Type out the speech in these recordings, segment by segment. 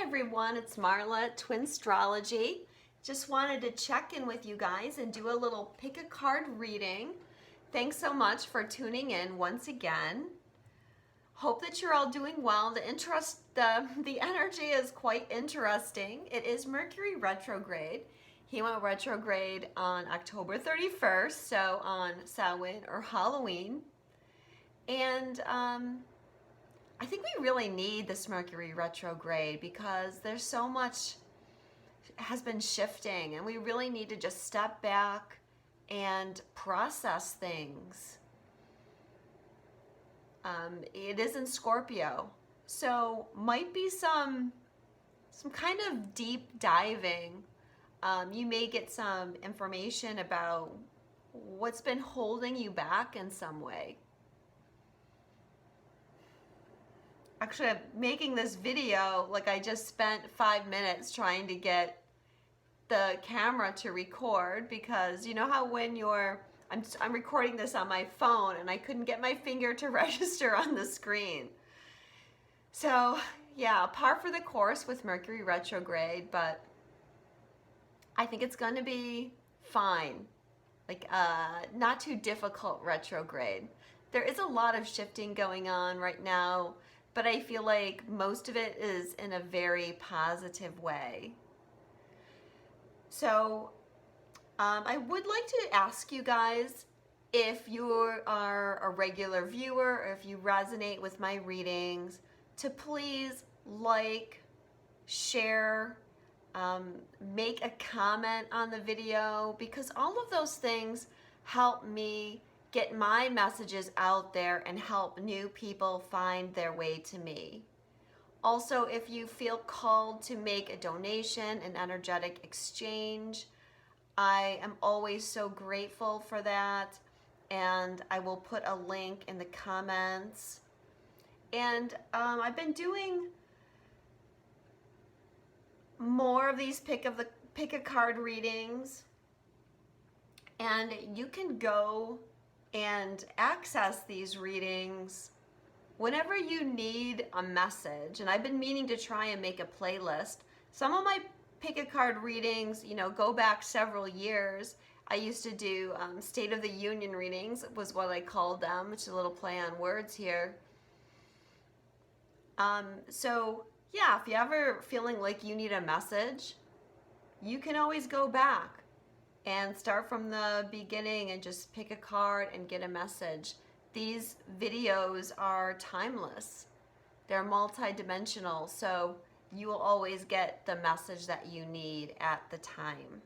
everyone, it's Marla at Twinstrology. Just wanted to check in with you guys and do a little pick a card reading. Thanks so much for tuning in once again. Hope that you're all doing well. The energy is quite interesting. It is Mercury retrograde. He went retrograde on October 31st, so on Samhain or Halloween. And I think we really need this Mercury retrograde because there's so much has been shifting and we really need to just step back and process things. It is in Scorpio, so might be some kind of deep diving. You may get some information about what's been holding you back in some way. Actually, I'm making this video like I just spent 5 minutes trying to get the camera to record, because you know how when I'm recording this on my phone and I couldn't get my finger to register on the screen. So yeah, par for the course with Mercury retrograde, but I think it's going to be fine. Like not too difficult retrograde. There is a lot of shifting going on right now, but I feel like most of it is in a very positive way. So I would like to ask you guys, if you are a regular viewer, or if you resonate with my readings, to please like, share, make a comment on the video, because all of those things help me get my messages out there and help new people find their way to me. Also, if you feel called to make a donation, an energetic exchange, I am always so grateful for that, and I will put a link in the comments. And I've been doing more of these pick a card readings, and you can go and access these readings whenever you need a message. And I've been meaning to try and make a playlist. Some of my pick a card readings, you know, go back several years. I used to do State of the Union readings, was what I called them, which is a little play on words here. So yeah, if you're ever feeling like you need a message, you can always go back and start from the beginning and just pick a card and get a message. These videos are timeless. They're multi-dimensional, so you will always get the message that you need at the time.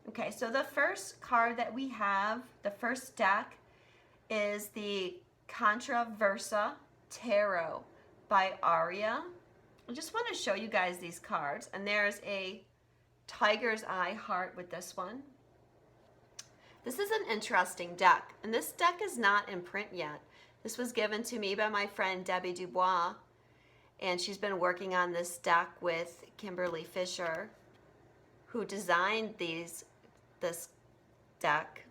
Okay, so the first card that we have, the first deck, is the Contra Versa Tarot by Aria. I just want to show you guys these cards, and there's a tiger's eye heart with this one. This is an interesting deck, and this deck is not in print yet. This was given to me by my friend Debbie Dubois, and she's been working on this deck with Kimberly Fisher, who designed this deck.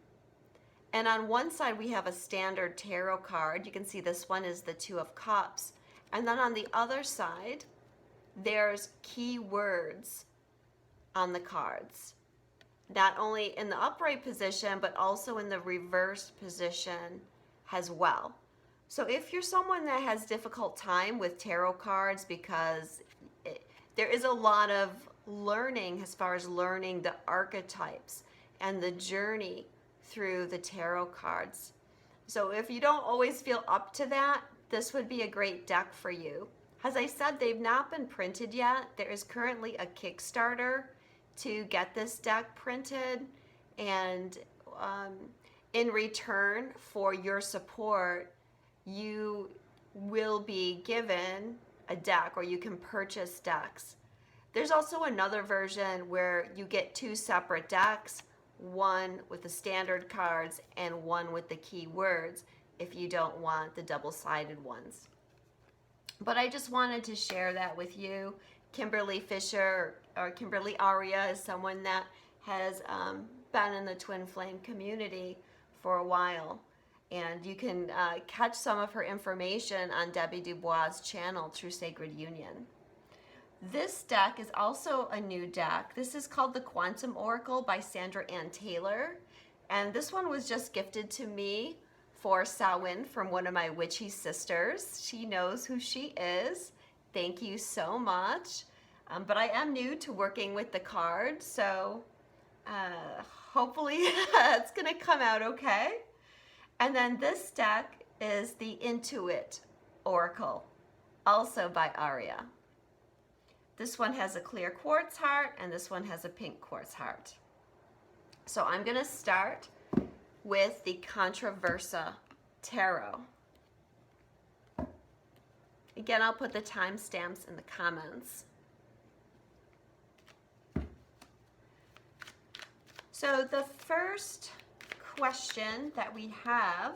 And on one side we have a standard tarot card. You can see this one is the Two of Cups, and then on the other side there's key words on the cards, not only in the upright position but also in the reverse position as well. So if you're someone that has difficult time with tarot cards, because there is a lot of learning as far as learning the archetypes and the journey through the tarot cards. So if you don't always feel up to that, this would be a great deck for you. As I said, they've not been printed yet. There is currently a Kickstarter to get this deck printed, and in return for your support, you will be given a deck, or you can purchase decks. There's also another version where you get 2 separate decks, one with the standard cards and one with the key words, if you don't want the double-sided ones. But I just wanted to share that with you. Kimberly Fisher, or Kimberly Aria, is someone that has been in the Twin Flame community for a while. And you can catch some of her information on Debbie Dubois' channel, True Sacred Union. This deck is also a new deck. This is called the Quantum Oracle by Sandra Ann Taylor. And this one was just gifted to me for Samhain from one of my witchy sisters. She knows who she is. Thank you so much. But I am new to working with the cards, so hopefully it's gonna come out okay. And then this deck is the In2it Oracle, also by Aria. This one has a clear quartz heart, and this one has a pink quartz heart. So I'm gonna start with the Contra Versa Tarot. Again, I'll put the timestamps in the comments. So the first question that we have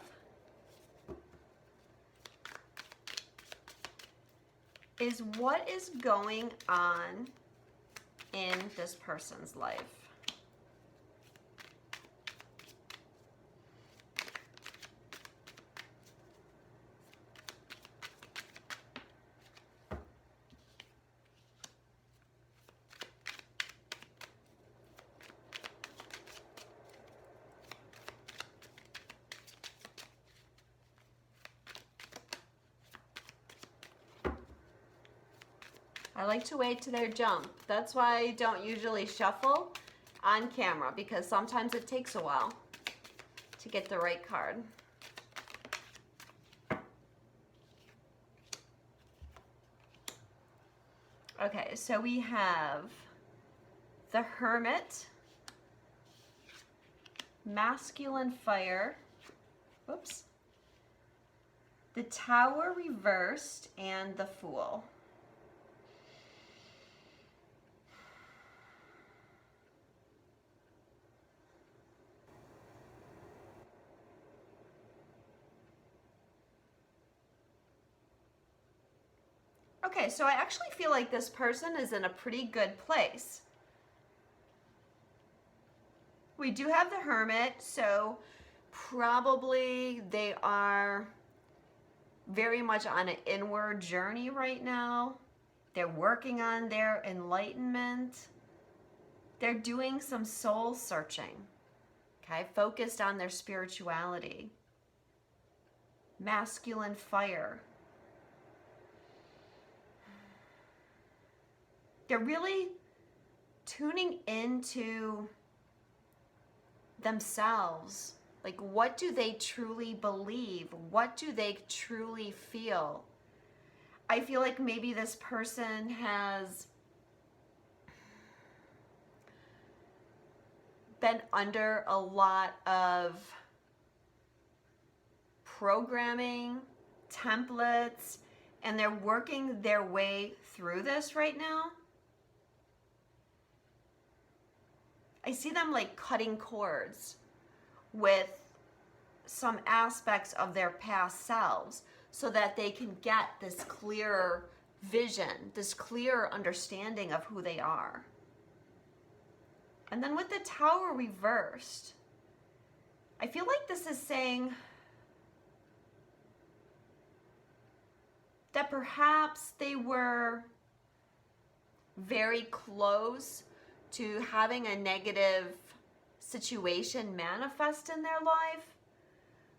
is, what is going on in this person's life? I like to wait till they jump. That's why I don't usually shuffle on camera, because sometimes it takes a while to get the right card. Okay, so we have the Hermit, Masculine Fire, whoops, the Tower reversed, and the Fool. Okay, so I actually feel like this person is in a pretty good place. We do have the Hermit, so probably they are very much on an inward journey right now. They're working on their enlightenment. They're doing some soul searching, okay, focused on their spirituality. Masculine Fire. They're really tuning into themselves. Like, what do they truly believe? What do they truly feel? I feel like maybe this person has been under a lot of programming, templates, and they're working their way through this right now. I see them like cutting cords with some aspects of their past selves so that they can get this clearer vision, this clearer understanding of who they are. And then with the Tower reversed, I feel like this is saying that perhaps they were very close to having a negative situation manifest in their life,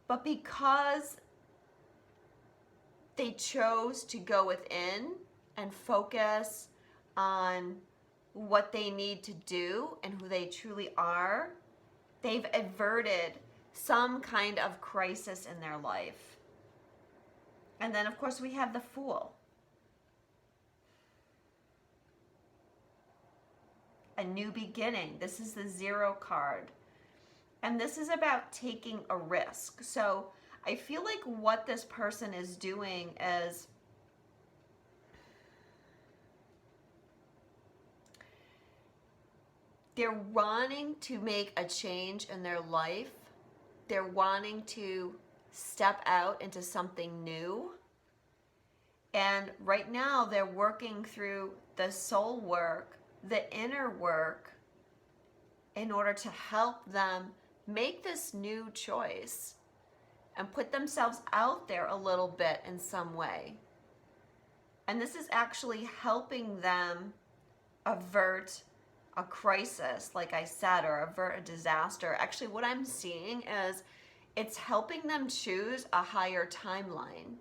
but because they chose to go within and focus on what they need to do and who they truly are, they've averted some kind of crisis in their life. And then, of course, we have the Fool. A new beginning. This is the 0 card. And this is about taking a risk. So I feel like what this person is doing is they're wanting to make a change in their life. They're wanting to step out into something new. And right now they're working through the soul work, the inner work, in order to help them make this new choice and put themselves out there a little bit in some way. And this is actually helping them avert a crisis, like I said, or avert a disaster. Actually, what I'm seeing is it's helping them choose a higher timeline.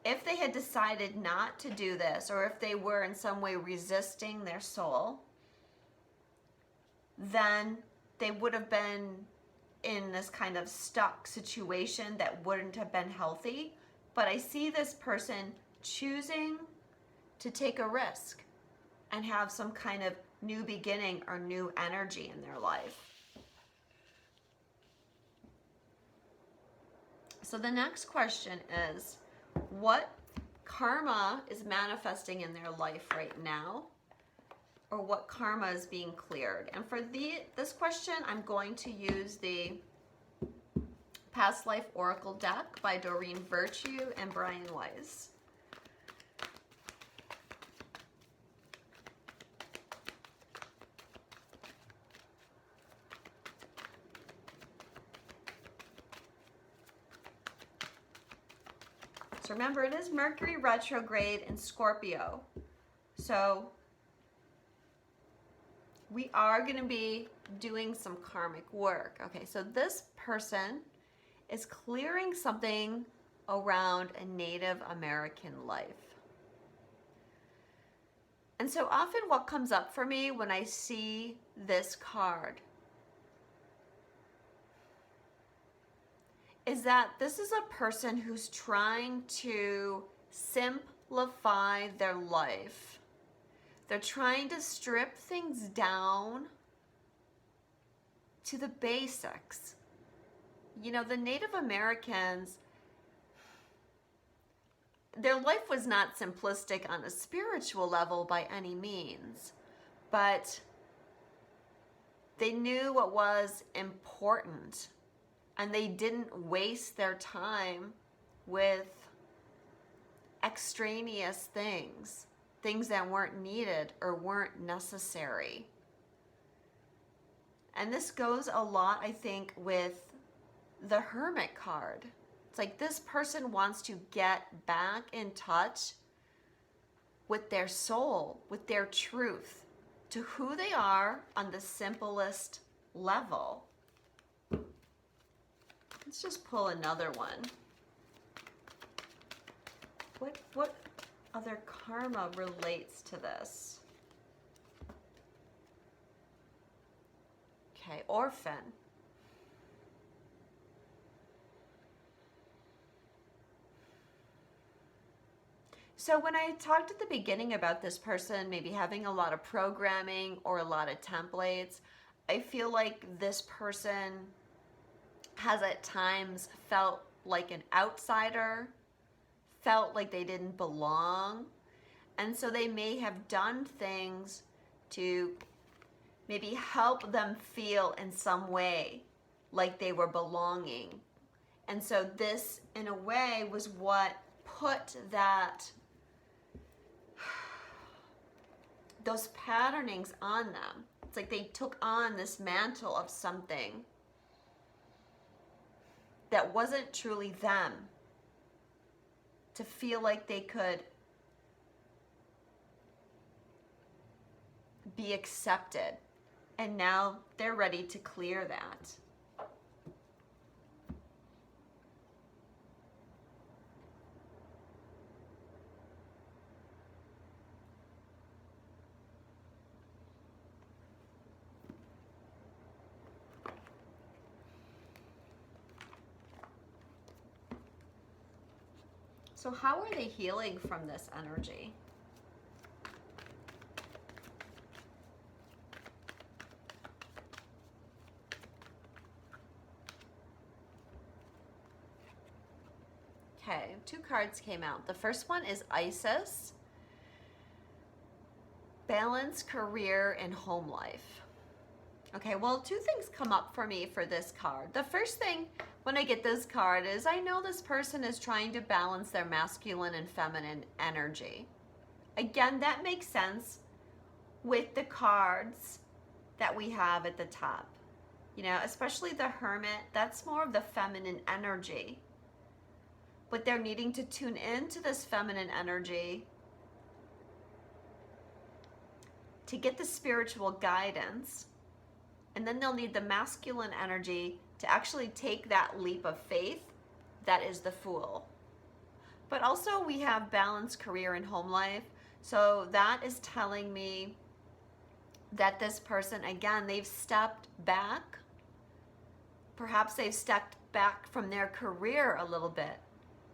If they had decided not to do this, or if they were in some way resisting their soul, then they would have been in this kind of stuck situation that wouldn't have been healthy. But I see this person choosing to take a risk and have some kind of new beginning or new energy in their life. So the next question is, what karma is manifesting in their life right now? Or what karma is being cleared? And for this question, I'm going to use the Past Life Oracle deck by Doreen Virtue and Brian Weiss. So remember, it is Mercury retrograde in Scorpio. So we are going to be doing some karmic work. Okay, so this person is clearing something around a Native American life. And so often what comes up for me when I see this card is that this is a person who's trying to simplify their life. They're trying to strip things down to the basics. You know, the Native Americans, their life was not simplistic on a spiritual level by any means, but they knew what was important, and they didn't waste their time with extraneous things. Things that weren't needed or weren't necessary. And this goes a lot, I think, with the Hermit card. It's like this person wants to get back in touch with their soul, with their truth, to who they are on the simplest level. Let's just pull another one. What other karma relates to this? Okay, orphan. So when I talked at the beginning about this person maybe having a lot of programming or a lot of templates, I feel like this person has at times felt like an outsider, felt like they didn't belong, and so they may have done things to maybe help them feel in some way like they were belonging. And so this, in a way, was what put those patternings on them. It's like they took on this mantle of something that wasn't truly them, to feel like they could be accepted. And now they're ready to clear that. So how are they healing from this energy? Okay, 2 cards came out. The first one is Isis. Balance, career, and home life. Okay, well, 2 things come up for me for this card. The first thing when I get this card is I know this person is trying to balance their masculine and feminine energy. Again, that makes sense with the cards that we have at the top. You know, especially the Hermit, that's more of the feminine energy. But they're needing to tune into this feminine energy to get the spiritual guidance, and then they'll need the masculine energy to actually take that leap of faith. That is the Fool. But also we have balanced career and home life. So that is telling me that this person, again, they've stepped back. Perhaps they've stepped back from their career a little bit.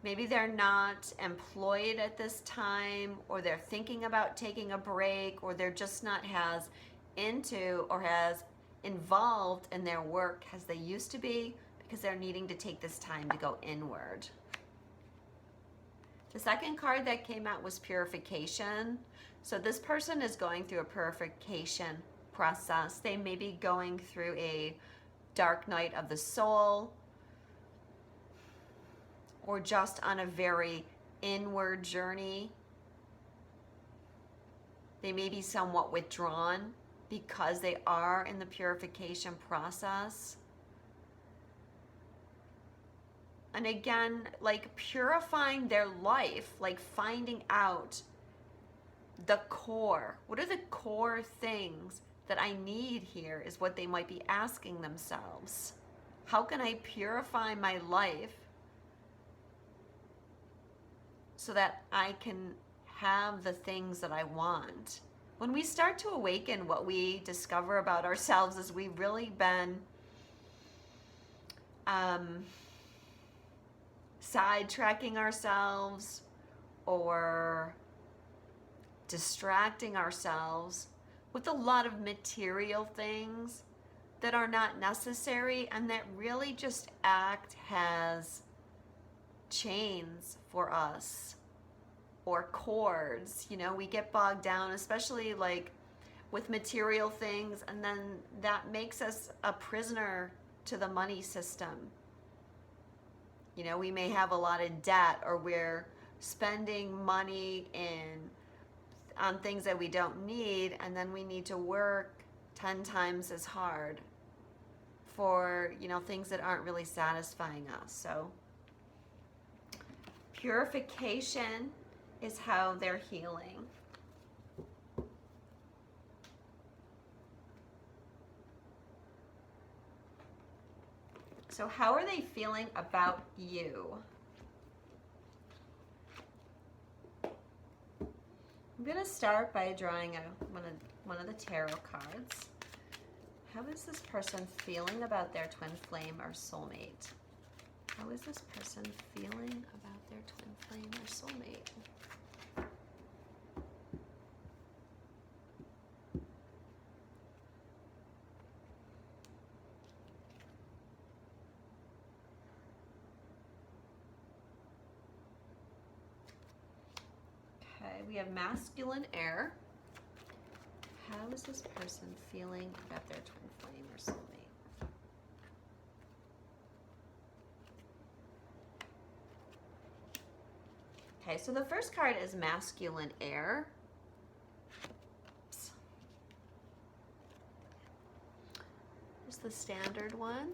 Maybe they're not employed at this time, or they're thinking about taking a break, or they're just not as into or as involved in their work as they used to be, because they're needing to take this time to go inward. The second card that came out was Purification. So this person is going through a purification process. They may be going through a dark night of the soul, or just on a very inward journey. They may be somewhat withdrawn because they are in the purification process. And again, like purifying their life, like finding out the core. What are the core things that I need here, is what they might be asking themselves. How can I purify my life so that I can have the things that I want? When we start to awaken, what we discover about ourselves is we've really been sidetracking ourselves or distracting ourselves with a lot of material things that are not necessary and that really just act as chains for us, or cords. You know, we get bogged down, especially like with material things, and then that makes us a prisoner to the money system. You know, we may have a lot of debt, or we're spending money on things that we don't need, and then we need to work 10 times as hard for, you know, things that aren't really satisfying us. So purification is how they're healing. So how are they feeling about you? I'm going to start by drawing one of the tarot cards. How is this person feeling about their twin flame or soulmate? How is this person feeling about their twin flame or soulmate? Okay, we have masculine air. How is this person feeling about their twin flame or soulmate? Okay, so the first card is masculine air. Oops. Here's the standard one.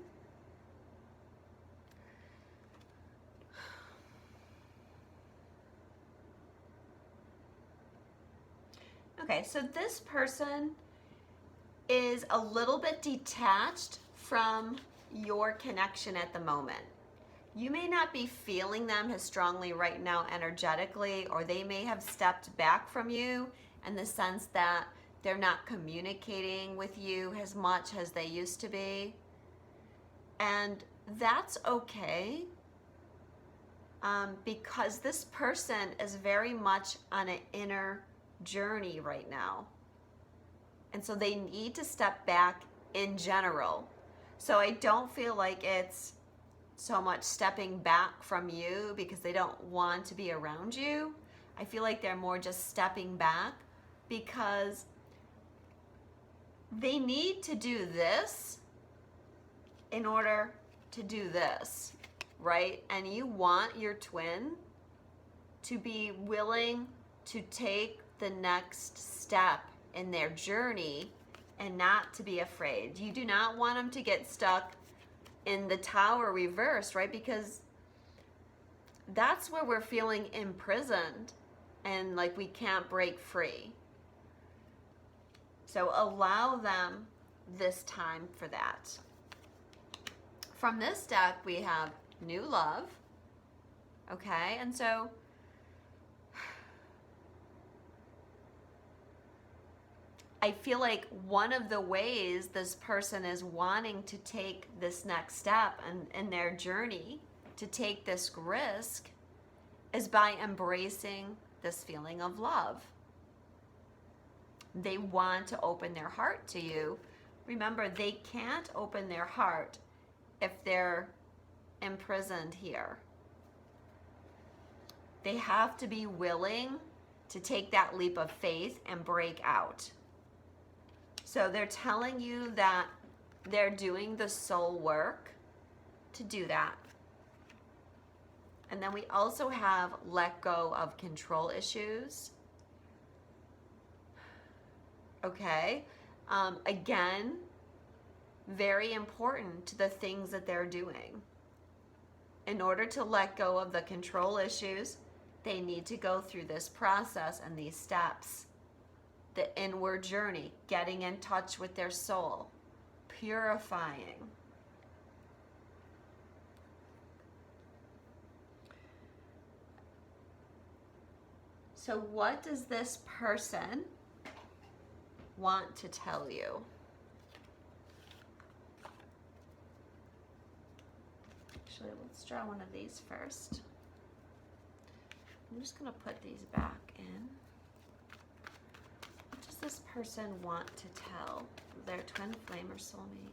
Okay, so this person is a little bit detached from your connection at the moment. You may not be feeling them as strongly right now energetically, or they may have stepped back from you in the sense that they're not communicating with you as much as they used to be. And that's okay, because this person is very much on an inner journey right now. And so they need to step back in general. So I don't feel like it's so much stepping back from you because they don't want to be around you. I feel like they're more just stepping back because they need to do this in order to do this, right? And you want your twin to be willing to take the next step in their journey and not to be afraid. You do not want them to get stuck in the Tower reverse, right? Because that's where we're feeling imprisoned and like we can't break free. So allow them this time for that. From this deck, we have new love. Okay, and so I feel like one of the ways this person is wanting to take this next step in their journey, to take this risk, is by embracing this feeling of love. They want to open their heart to you. Remember, they can't open their heart if they're imprisoned here. They have to be willing to take that leap of faith and break out. So they're telling you that they're doing the soul work to do that. And then we also have let go of control issues. Okay. Again, very important to the things that they're doing. In order to let go of the control issues, they need to go through this process and these steps. The inward journey, getting in touch with their soul, purifying. So what does this person want to tell you? Actually, let's draw one of these first. I'm just going to put these back in. What does this person want to tell their twin flame or soulmate?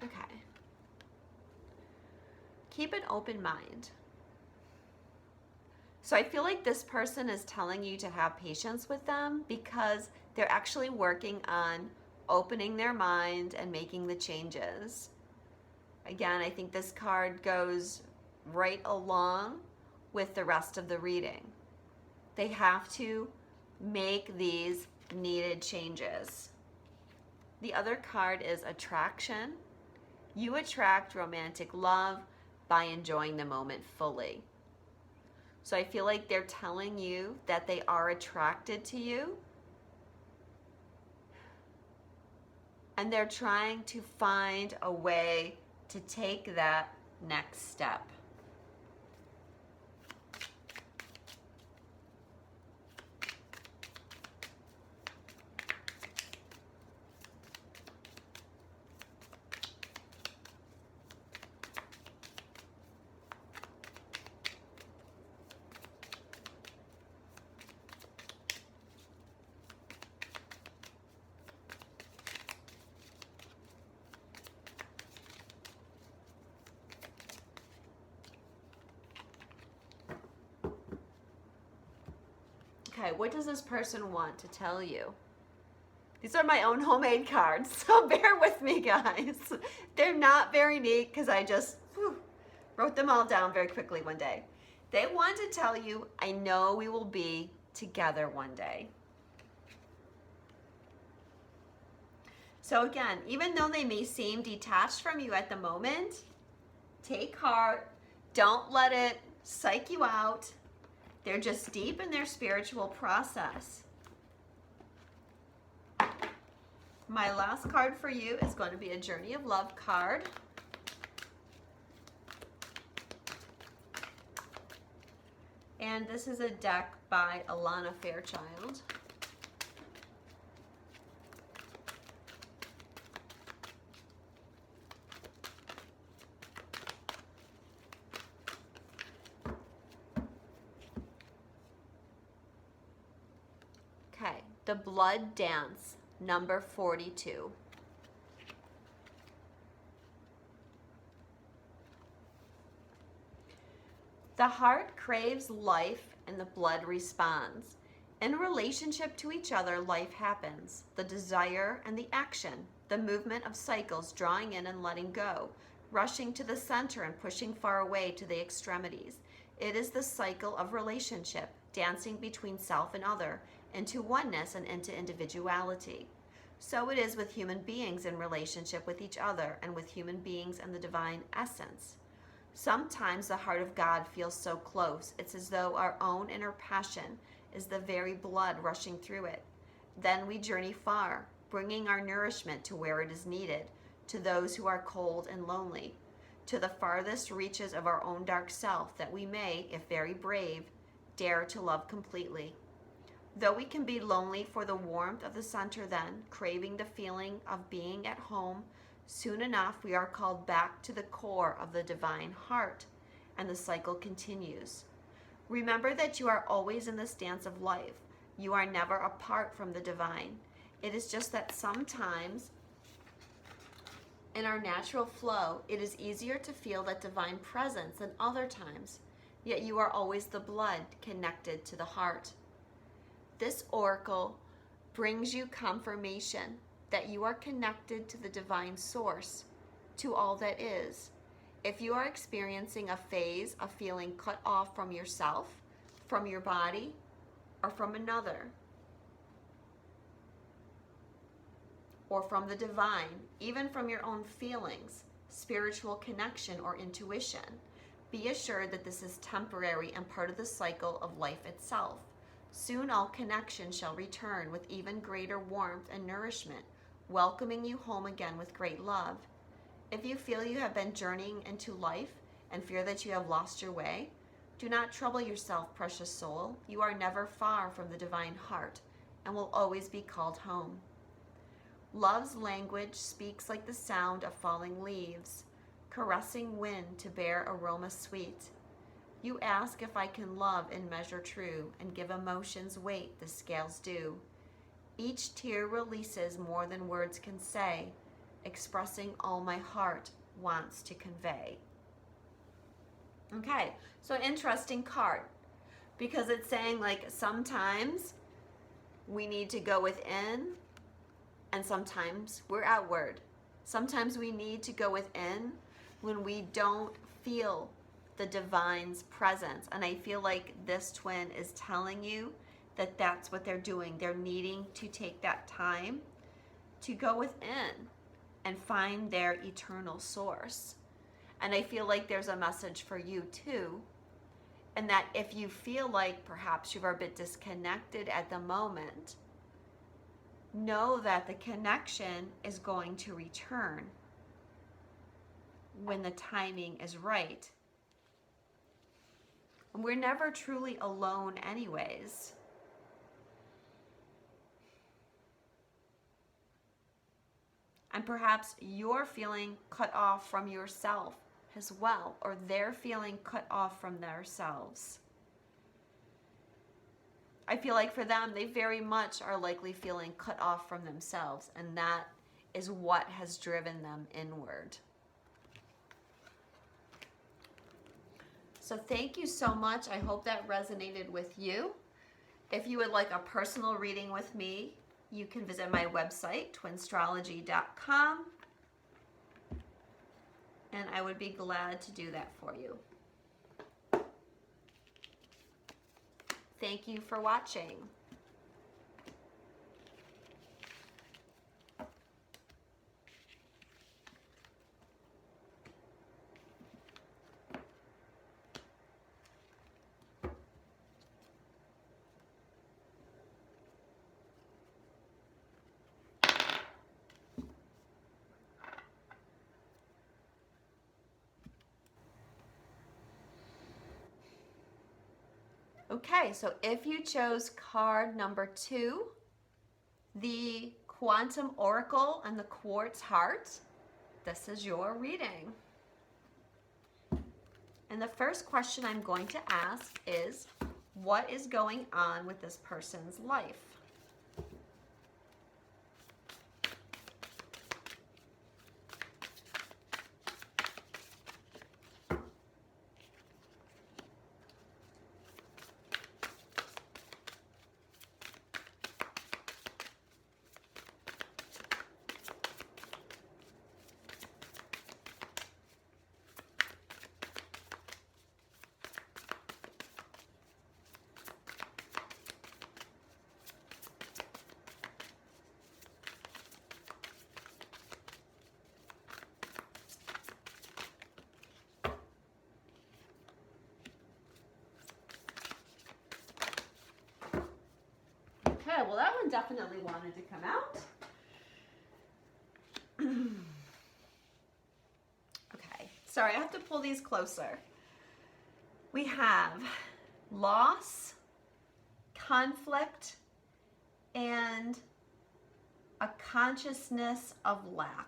Okay. Keep an open mind. So I feel like this person is telling you to have patience with them because they're actually working on opening their mind and making the changes. Again, I think this card goes right along with the rest of the reading. They have to make these needed changes. The other card is attraction. You attract romantic love by enjoying the moment fully. So I feel like they're telling you that they are attracted to you. And they're trying to find a way to take that next step. Okay, what does this person want to tell you? These are my own homemade cards, so bear with me, guys. They're not very neat because I just wrote them all down very quickly one day. They want to tell you, I know we will be together one day. So again, even though they may seem detached from you at the moment, take heart. Don't let it psych you out. They're just deep in their spiritual process. My last card for you is going to be a Journey of Love card. And this is a deck by Alana Fairchild. Okay, The Blood Dance, number 42. The heart craves life and the blood responds. In relationship to each other, life happens. The desire and the action, the movement of cycles, drawing in and letting go, rushing to the center and pushing far away to the extremities. It is the cycle of relationship. dancing between self and other, into oneness and into individuality. So it is with human beings in relationship with each other and with human beings and the divine essence. Sometimes the heart of God feels so close, it's as though our own inner passion is the very blood rushing through it. Then we journey far, bringing our nourishment to where it is needed, to those who are cold and lonely, to the farthest reaches of our own dark self, that we may, if very brave, dare to love completely. Though we can be lonely for the warmth of the center then, craving the feeling of being at home, soon enough we are called back to the core of the divine heart, and the cycle continues. Remember that you are always in this dance of life. You are never apart from the divine. It is just that sometimes in our natural flow, it is easier to feel that divine presence than other times, yet you are always the blood connected to the heart. This oracle brings you confirmation that you are connected to the divine source, to all that is. If you are experiencing a phase of feeling cut off from yourself, from your body, or from another, or from the divine, even from your own feelings, spiritual connection, or intuition, be assured that this is temporary and part of the cycle of life itself. Soon all connection shall return with even greater warmth and nourishment, welcoming you home again with great love. If you feel you have been journeying into life and fear that you have lost your way, do not trouble yourself, precious soul. You are never far from the divine heart and will always be called home. Love's language speaks like the sound of falling leaves, caressing wind to bear aroma sweet. You ask if I can love in measure true, and give emotions weight the scales do. Each tear releases more than words can say, expressing all my heart wants to convey. Okay, so an interesting card, because it's saying like sometimes we need to go within and sometimes we're outward. Sometimes we need to go within when we don't feel the divine's presence. And I feel like this twin is telling you that that's what they're doing. They're needing to take that time to go within and find their eternal source. And I feel like there's a message for you too. And that if you feel like perhaps you're a bit disconnected at the moment, know that the connection is going to return when the timing is right. And we're never truly alone anyways. And perhaps you're feeling cut off from yourself as well, or they're feeling cut off from themselves. I feel like for them, they very much are likely feeling cut off from themselves, and that is what has driven them inward. So thank you so much. I hope that resonated with you. If you would like a personal reading with me, you can visit my website, twinstrology.com, and I would be glad to do that for you. Thank you for watching. Okay, so if you chose card number 2, the Quantum Oracle and the Quartz Heart, this is your reading. And the first question I'm going to ask is, what is going on with this person's life? definitely wanted to come out. Okay, sorry, I have to pull these closer. We have loss, conflict, and a consciousness of lack.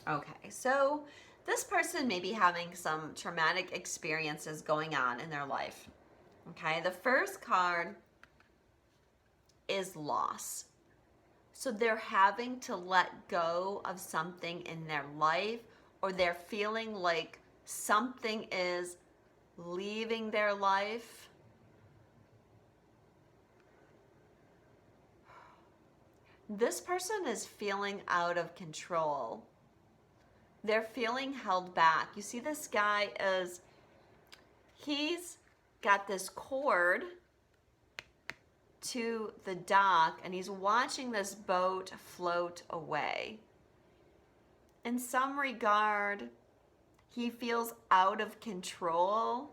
Okay, so this person may be having some traumatic experiences going on in their life. Okay, the first card is loss. So they're having to let go of something in their life, or they're feeling like something is leaving their life. This person is feeling out of control. They're feeling held back. You see, this guy he's got this cord to the dock and he's watching this boat float away. In some regard, he feels out of control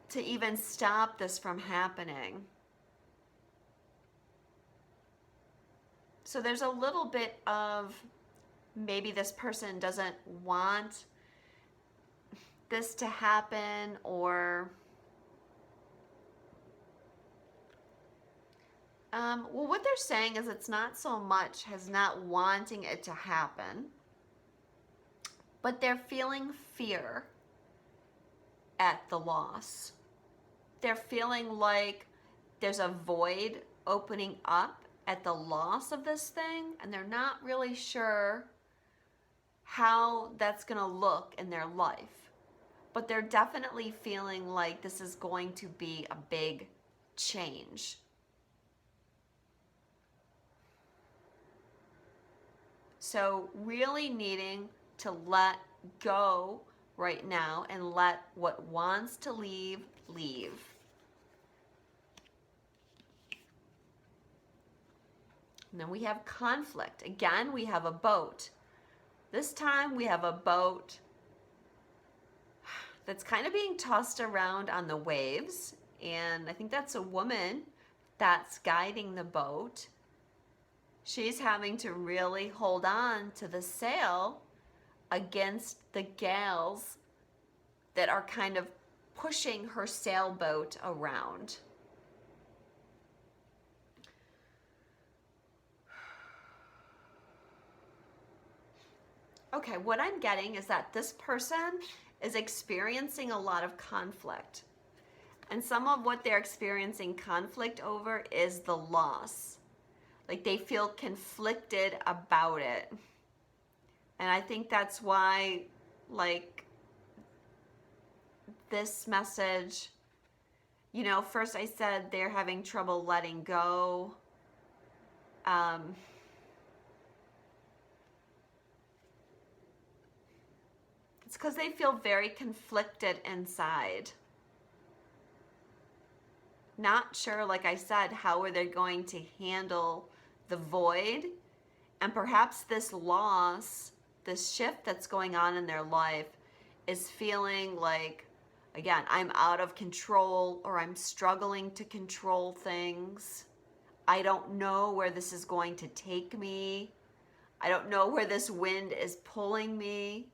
to even stop this from happening. So there's a little bit of maybe this person doesn't want this to happen, or well, what they're saying is it's not so much as not wanting it to happen, but they're feeling fear at the loss. They're feeling like there's a void opening up at the loss of this thing, and they're not really sure how that's going to look in their life. But they're definitely feeling like this is going to be a big change. So really needing to let go right now and let what wants to leave, leave. And then we have conflict. Again, we have a boat. This time we have a boat that's kind of being tossed around on the waves. And I think that's a woman that's guiding the boat. She's having to really hold on to the sail against the gales that are kind of pushing her sailboat around. Okay, what I'm getting is that this person is experiencing a lot of conflict. And some of what they're experiencing conflict over is the loss. Like they feel conflicted about it. And I think that's why, like, this message, you know, first I said they're having trouble letting go. It's because they feel very conflicted inside. Not sure, like I said, how are they going to handle the void, and perhaps this loss, this shift that's going on in their life is feeling like, again, I'm out of control, or I'm struggling to control things. I don't know where this is going to take me. I don't know where this wind is pulling me.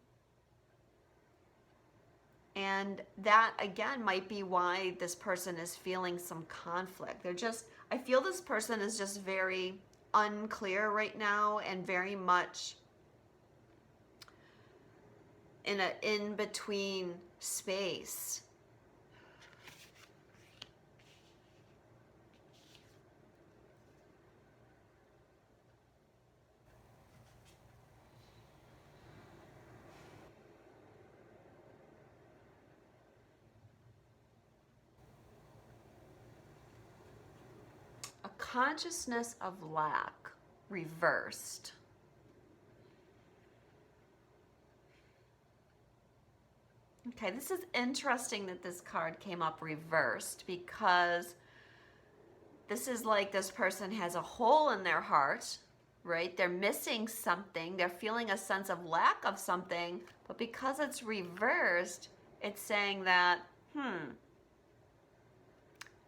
And that, again, might be why this person is feeling some conflict. I feel this person is just very unclear right now and very much in an in-between space. Consciousness of lack reversed. Okay, this is interesting that this card came up reversed, because this is like this person has a hole in their heart, right? They're missing something. They're feeling a sense of lack of something, but because it's reversed, it's saying that,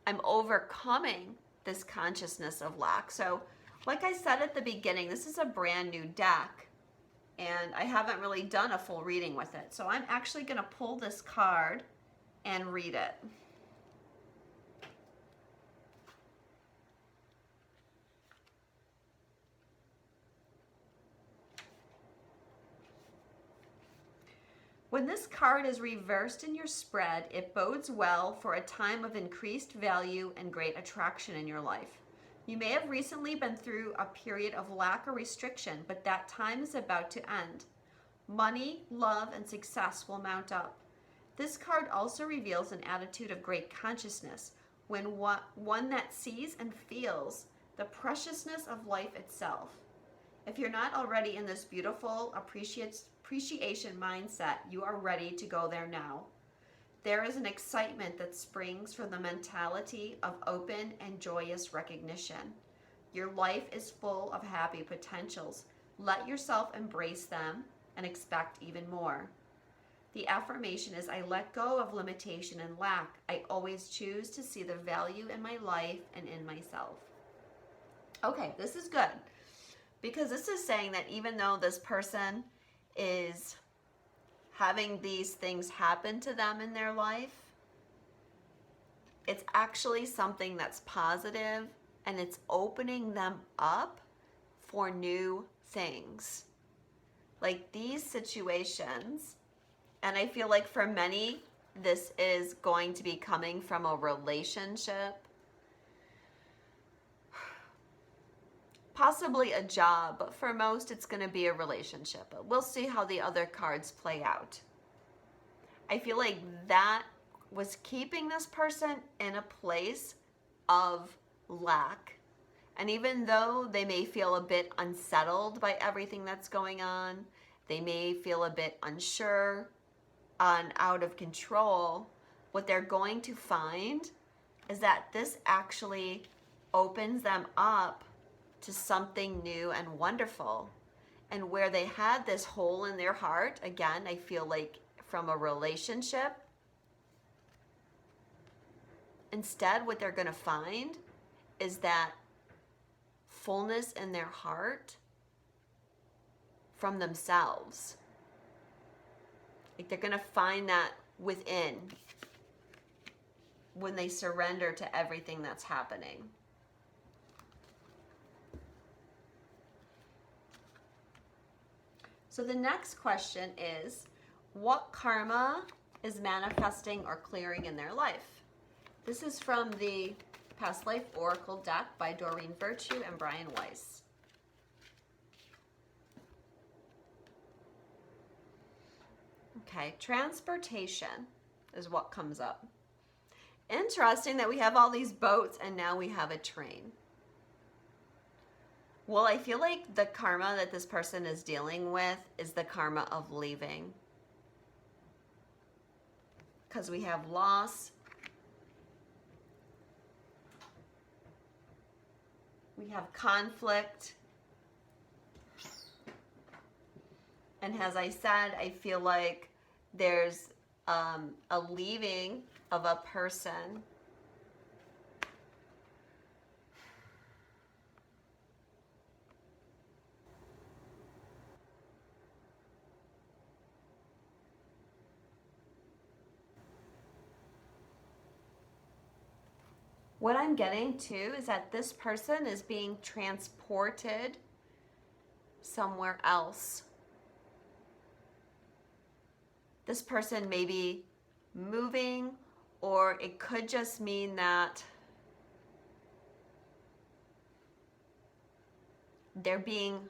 I'm overcoming this consciousness of lack. So, like I said at the beginning, this is a brand new deck, and I haven't really done a full reading with it. So I'm actually going to pull this card and read it. When this card is reversed in your spread, it bodes well for a time of increased value and great attraction in your life. You may have recently been through a period of lack or restriction, but that time is about to end. Money, love, and success will mount up. This card also reveals an attitude of great consciousness, one that sees and feels the preciousness of life itself. If you're not already in this beautiful appreciation mindset, you are ready to go there now. There is an excitement that springs from the mentality of open and joyous recognition. Your life is full of happy potentials. Let yourself embrace them and expect even more. The affirmation is, I let go of limitation and lack. I always choose to see the value in my life and in myself. Okay, this is good, because this is saying that even though this person is having these things happen to them in their life, it's actually something that's positive, and it's opening them up for new things. Like these situations, and I feel like for many, this is going to be coming from a relationship, possibly a job, but for most it's going to be a relationship. But we'll see how the other cards play out. I feel like that was keeping this person in a place of lack. And even though they may feel a bit unsettled by everything that's going on, they may feel a bit unsure and out of control, what they're going to find is that this actually opens them up to something new and wonderful. And where they had this hole in their heart, again, I feel like from a relationship, instead what they're going to find is that fullness in their heart from themselves. Like they're going to find that within when they surrender to everything that's happening. So the next question is, what karma is manifesting or clearing in their life? This is from the Past Life Oracle deck by Doreen Virtue and Brian Weiss. Okay, transportation is what comes up. Interesting that we have all these boats and now we have a train. Well, I feel like the karma that this person is dealing with is the karma of leaving. Because we have loss. We have conflict. And as I said, I feel like there's a leaving of a person. What I'm getting to is that this person is being transported somewhere else. This person may be moving, or it could just mean that they're being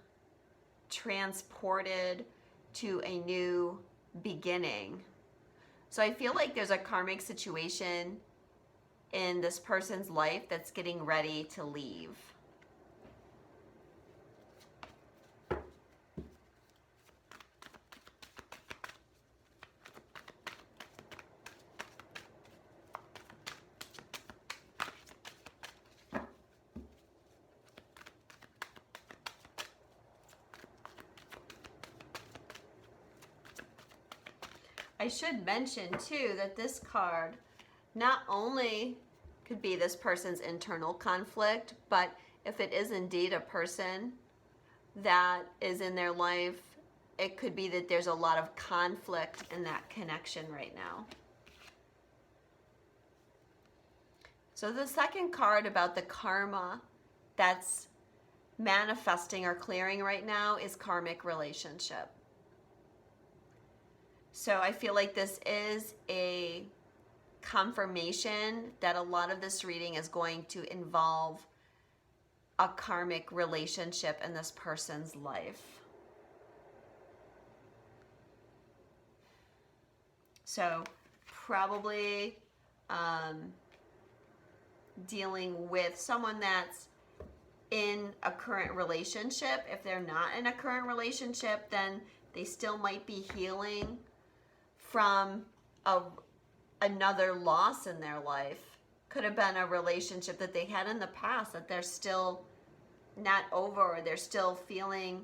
transported to a new beginning. So I feel like there's a karmic situation in this person's life that's getting ready to leave. I should mention too that this card not only could be this person's internal conflict, but if it is indeed a person that is in their life, it could be that there's a lot of conflict in that connection right now. So the second card about the karma that's manifesting or clearing right now is karmic relationship. So I feel like this is a confirmation that a lot of this reading is going to involve a karmic relationship in this person's life. So probably dealing with someone that's in a current relationship. If they're not in a current relationship, then they still might be healing from another loss in their life. Could have been a relationship that they had in the past that they're still not over, or they're still feeling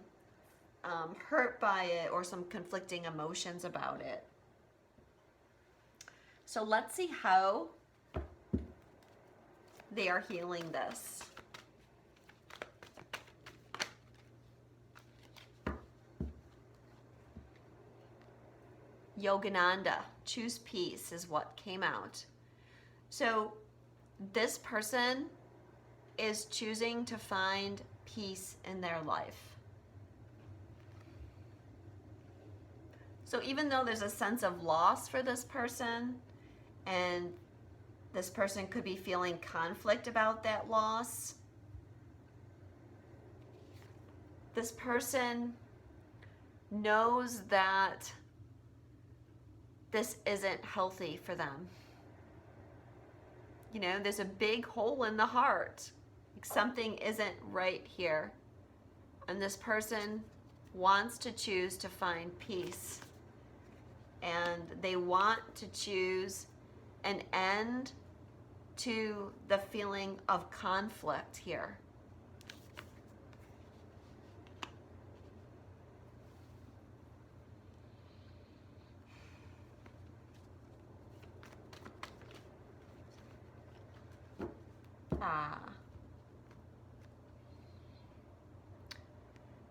hurt by it, or some conflicting emotions about it. So let's see how they are healing this. Yogananda, choose peace is what came out. So this person is choosing to find peace in their life. So even though there's a sense of loss for this person, and this person could be feeling conflict about that loss, this person knows that this isn't healthy for them. You know, there's a big hole in the heart. Like something isn't right here. And this person wants to choose to find peace. And they want to choose an end to the feeling of conflict here.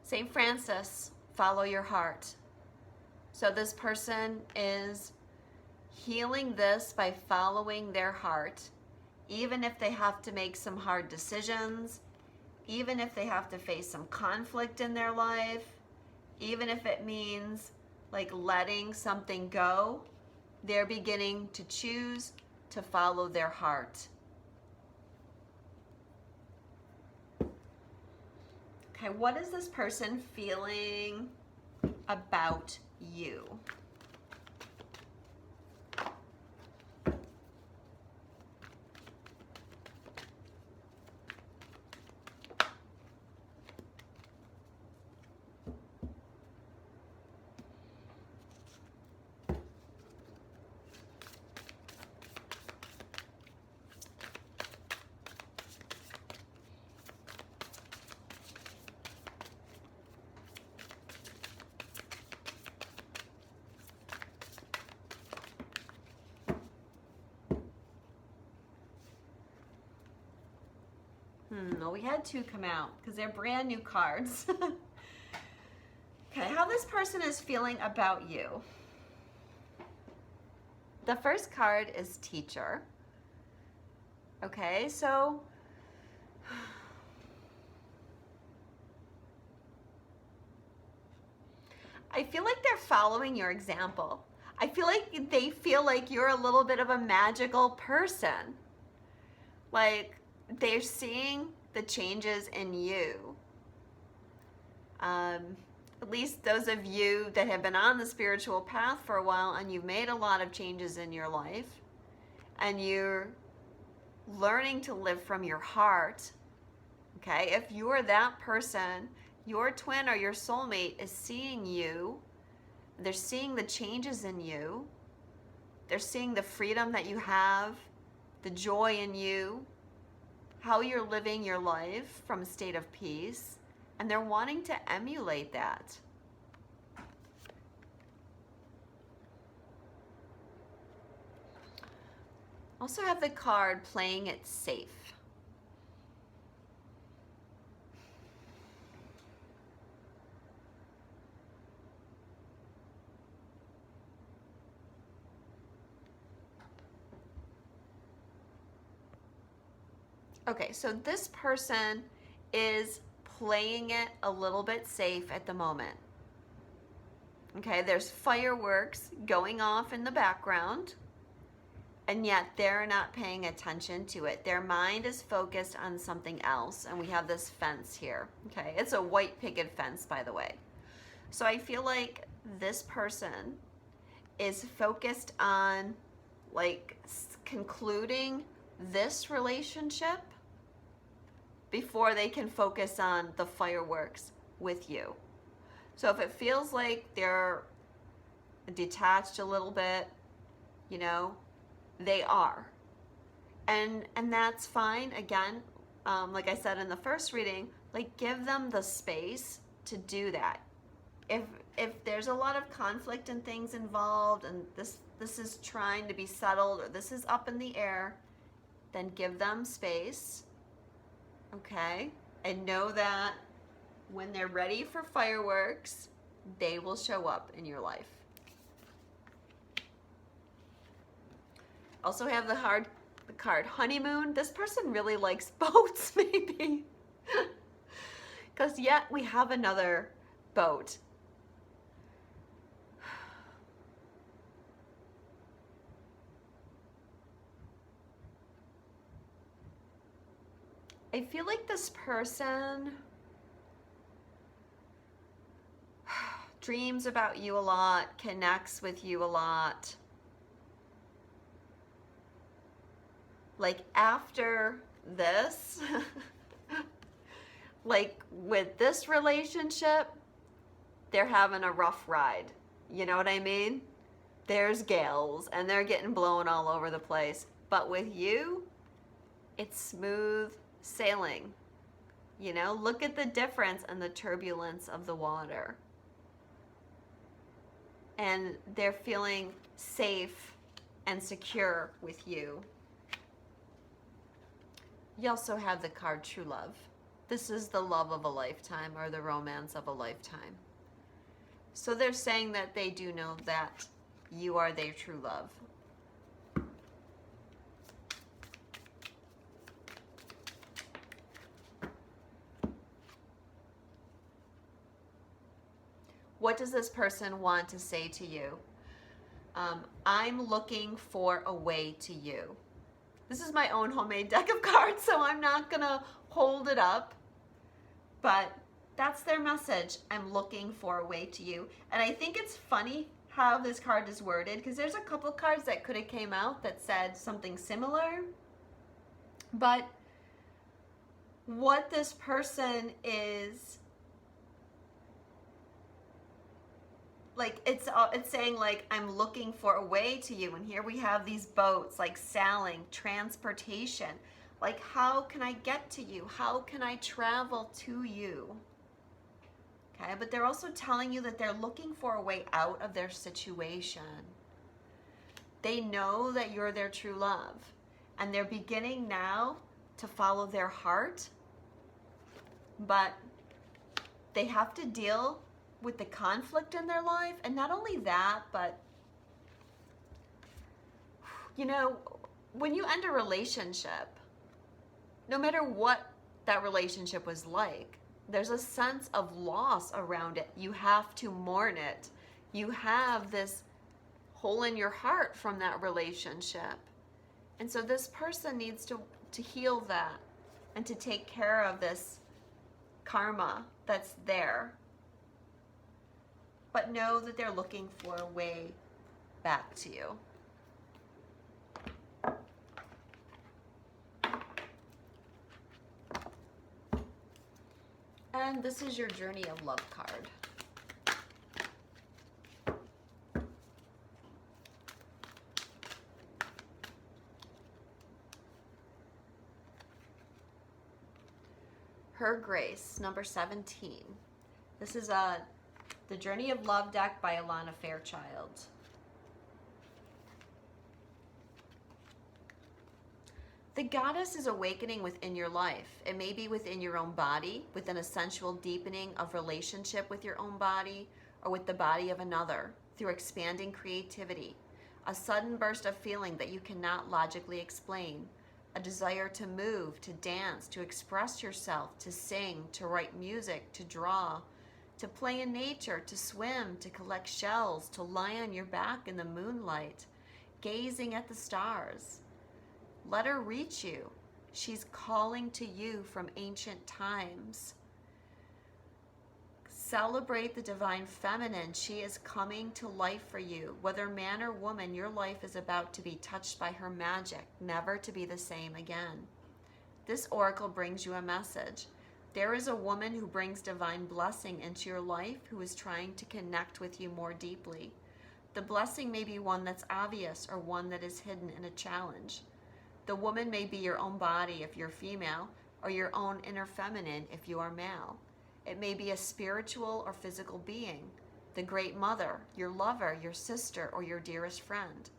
St. Francis, follow your heart. So this person is healing this by following their heart, even if they have to make some hard decisions, even if they have to face some conflict in their life, even if it means like letting something go, they're beginning to choose to follow their heart. Okay, what is this person feeling about you? Well, we had two come out because they're brand new cards. Okay, how this person is feeling about you. The first card is teacher. Okay, so I feel like they're following your example. I feel like they feel like you're a little bit of a magical person. Like they're seeing the changes in you. At least those of you that have been on the spiritual path for a while and you've made a lot of changes in your life and you're learning to live from your heart. Okay, if you're that person, your twin or your soulmate is seeing you. They're seeing the changes in you. They're seeing the freedom that you have, the joy in you, how you're living your life from a state of peace, and they're wanting to emulate that. Also have the card playing it safe. Okay, so this person is playing it a little bit safe at the moment. Okay, there's fireworks going off in the background, and yet they're not paying attention to it. Their mind is focused on something else, and we have this fence here. Okay, it's a white picket fence, by the way. So I feel like this person is focused on like concluding this relationship before they can focus on the fireworks with you. So if it feels like they're detached a little bit, you know, they are. And that's fine. Again, like I said in the first reading, like give them the space to do that. If there's a lot of conflict and things involved, and this is trying to be settled, or this is up in the air, then give them space. Okay, and know that when they're ready for fireworks, they will show up in your life. Also have the card honeymoon. This person really likes boats, maybe. Because yet we have another boat. I feel like this person dreams about you a lot, connects with you a lot. Like after this, like with this relationship, they're having a rough ride. You know what I mean? There's gales and they're getting blown all over the place. But with you, it's smooth sailing. You know, look at the difference and the turbulence of the water. And they're feeling safe and secure with you. You also have the card true love. This is the love of a lifetime, or the romance of a lifetime. So they're saying that they do know that you are their true love. What does this person want to say to you? I'm looking for a way to you. This is my own homemade deck of cards, so I'm not gonna hold it up, but that's their message. I'm looking for a way to you. And I think it's funny how this card is worded, because there's a couple cards that could have came out that said something similar, but what this person is like, it's saying like, I'm looking for a way to you. And here we have these boats, like sailing, transportation. Like, how can I get to you? How can I travel to you? Okay, but they're also telling you that they're looking for a way out of their situation. They know that you're their true love. And they're beginning now to follow their heart. But they have to deal with the conflict in their life. And not only that, but you know, when you end a relationship, no matter what that relationship was like, there's a sense of loss around it. You have to mourn it. You have this hole in your heart from that relationship. And so this person needs to heal that and to take care of this karma that's there. But know that they're looking for a way back to you. And this is your Journey of Love card. Her Grace, number 17. This is the Journey of Love deck by Alana Fairchild. The goddess is awakening within your life. It may be within your own body, within a sensual deepening of relationship with your own body or with the body of another, through expanding creativity, a sudden burst of feeling that you cannot logically explain, a desire to move, to dance, to express yourself, to sing, to write music, to draw, to play in nature, to swim, to collect shells, to lie on your back in the moonlight, gazing at the stars. Let her reach you. She's calling to you from ancient times. Celebrate the divine feminine. She is coming to life for you. Whether man or woman, your life is about to be touched by her magic, never to be the same again. This oracle brings you a message. There is a woman who brings divine blessing into your life who is trying to connect with you more deeply. The blessing may be one that's obvious or one that is hidden in a challenge. The woman may be your own body if you're female, or your own inner feminine if you are male. It may be a spiritual or physical being, the great mother, your lover, your sister, or your dearest friend.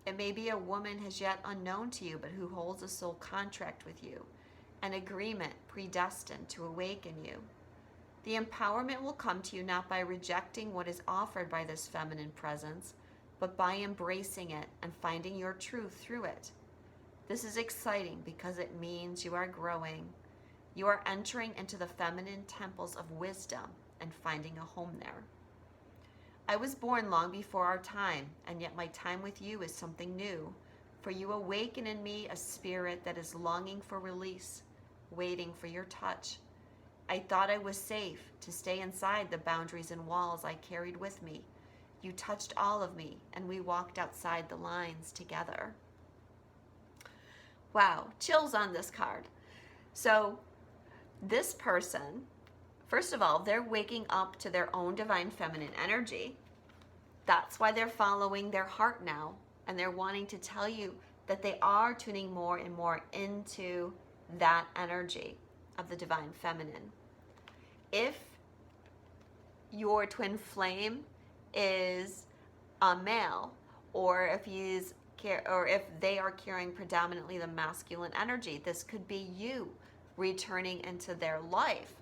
It may be a woman as yet unknown to you, but who holds a soul contract with you, an agreement predestined to awaken you. The empowerment will come to you not by rejecting what is offered by this feminine presence, but by embracing it and finding your truth through it. This is exciting because it means you are growing. You are entering into the feminine temples of wisdom and finding a home there. I was born long before our time, and yet my time with you is something new, for you awaken in me a spirit that is longing for release, waiting for your touch. I thought I was safe to stay inside the boundaries and walls I carried with me. You touched all of me, and we walked outside the lines together. Wow, chills on this card. So this person, first of all, they're waking up to their own divine feminine energy. That's why they're following their heart now, and they're wanting to tell you that they are tuning more and more into that energy of the divine feminine. If your twin flame is a male, or if they are carrying predominantly the masculine energy, this could be you returning into their life.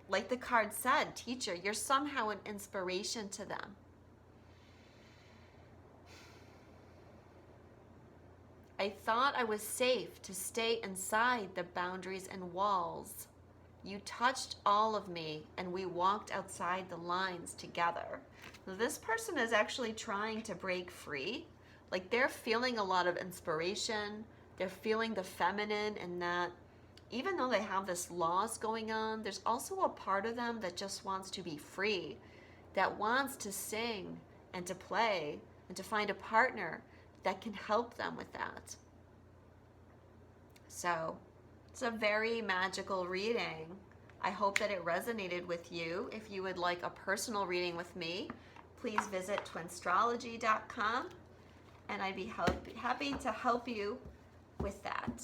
Like the card said, teacher, you're somehow an inspiration to them. I thought I was safe to stay inside the boundaries and walls. You touched all of me, and we walked outside the lines together. This person is actually trying to break free. Like, they're feeling a lot of inspiration. They're feeling the feminine, and that even though they have this loss going on, there's also a part of them that just wants to be free, that wants to sing and to play and to find a partner that can help them with that. So it's a very magical reading. I hope that it resonated with you. If you would like a personal reading with me, please visit Twinstrology.com, and I'd be happy to help you with that.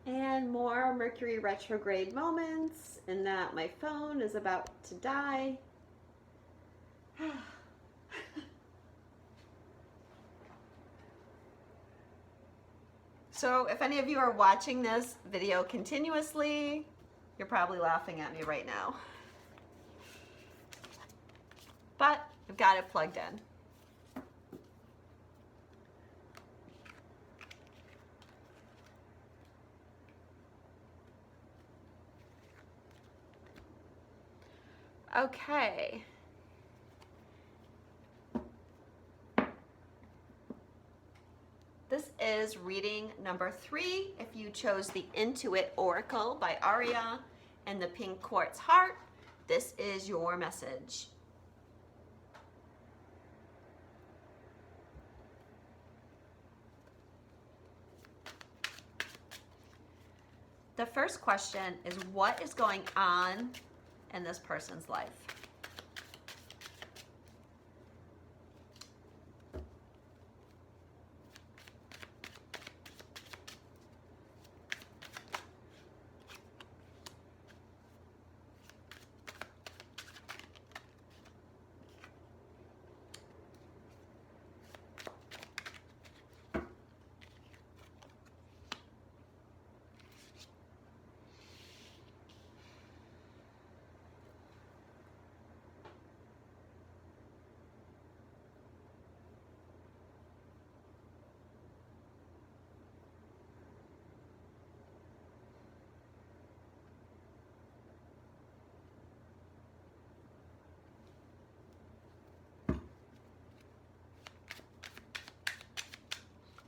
And more Mercury retrograde moments, and that my phone is about to die. So if any of you are watching this video continuously, you're probably laughing at me right now. But I've got it plugged in. Okay. This is reading number 3. If you chose the In2it Oracle by Aria and the pink quartz heart, this is your message. The first question is, what is going on in this person's life?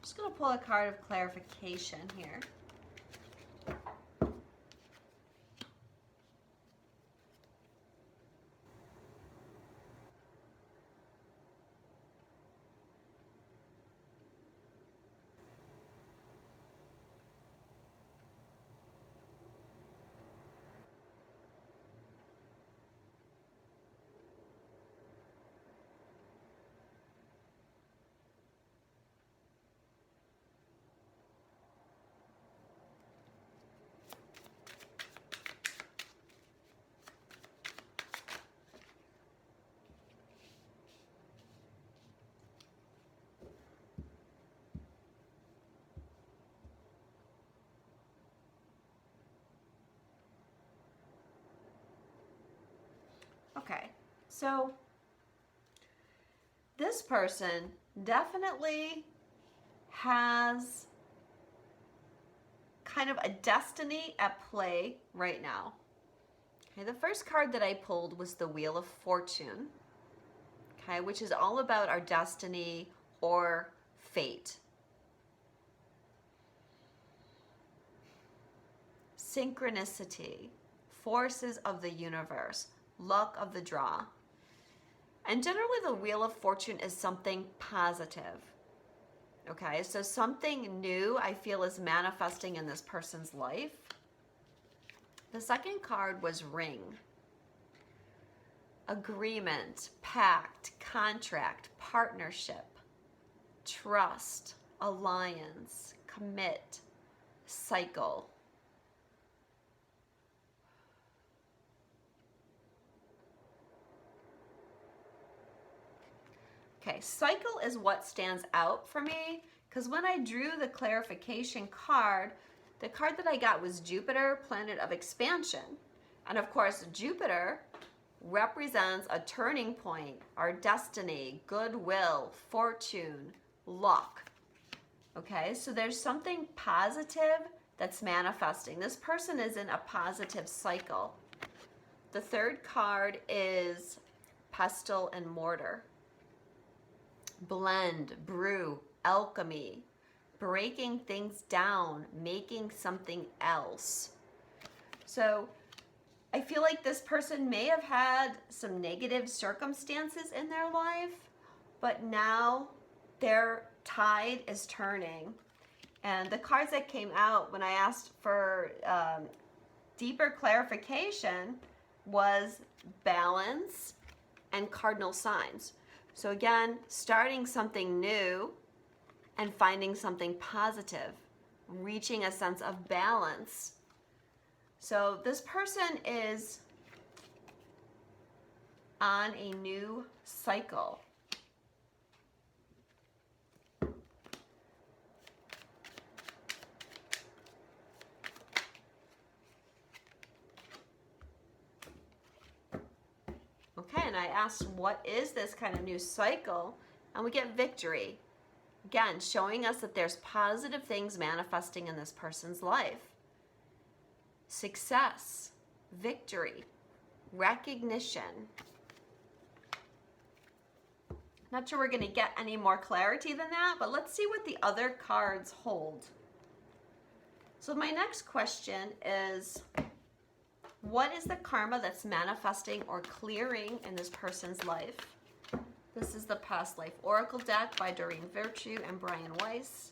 Just going to pull a card of clarification here. Okay, so this person definitely has kind of a destiny at play right now. Okay, the first card that I pulled was the Wheel of Fortune, okay, which is all about our destiny or fate. Synchronicity, forces of the universe, luck of the draw. And generally the Wheel of Fortune is something positive. Okay, so something new I feel is manifesting in this person's life. The second card was Ring. Agreement, pact, contract, partnership, trust, alliance, commit, cycle. Okay, cycle is what stands out for me, because when I drew the clarification card, the card that I got was Jupiter, planet of expansion. And of course, Jupiter represents a turning point, our destiny, goodwill, fortune, luck. Okay, so there's something positive that's manifesting. This person is in a positive cycle. The third card is Pestle and Mortar. Blend, brew, alchemy, breaking things down, making something else. So I feel like this person may have had some negative circumstances in their life, but now their tide is turning. And the cards that came out when I asked for deeper clarification was balance and cardinal signs. So again, starting something new and finding something positive, reaching a sense of balance. So this person is on a new cycle. Okay, and I asked, what is this kind of new cycle? And we get victory. Again, showing us that there's positive things manifesting in this person's life. Success, victory, recognition. Not sure we're going to get any more clarity than that, but let's see what the other cards hold. So my next question is, what is the karma that's manifesting or clearing in this person's life? This is the Past Life Oracle deck by Doreen Virtue and Brian Weiss.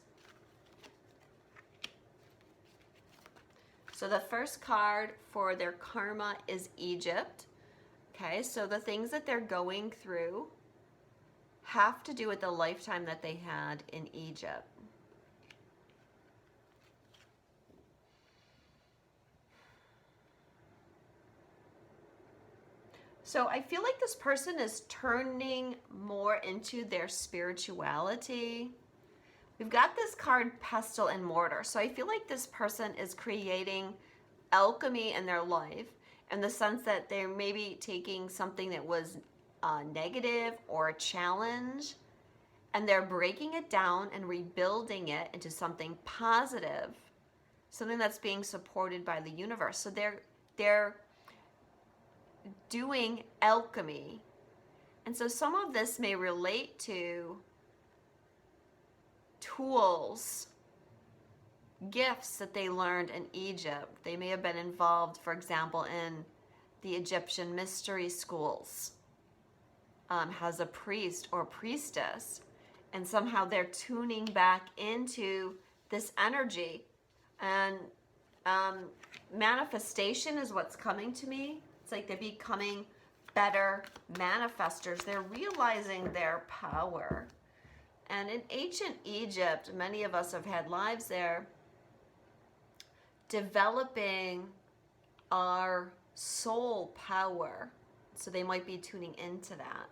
So the first card for their karma is Egypt. Okay, so the things that they're going through have to do with the lifetime that they had in Egypt. So I feel like this person is turning more into their spirituality. We've got this card, Pestle and Mortar. So I feel like this person is creating alchemy in their life in the sense that they're maybe taking something that was negative or a challenge, and they're breaking it down and rebuilding it into something positive, something that's being supported by the universe. So they're doing alchemy. And so some of this may relate to tools, gifts that they learned in Egypt. They may have been involved, for example, in the Egyptian mystery schools, has a priest or priestess, and somehow they're tuning back into this energy. And manifestation is what's coming to me. It's like they're becoming better manifestors. They're realizing their power. And in ancient Egypt, many of us have had lives there, developing our soul power. So they might be tuning into that.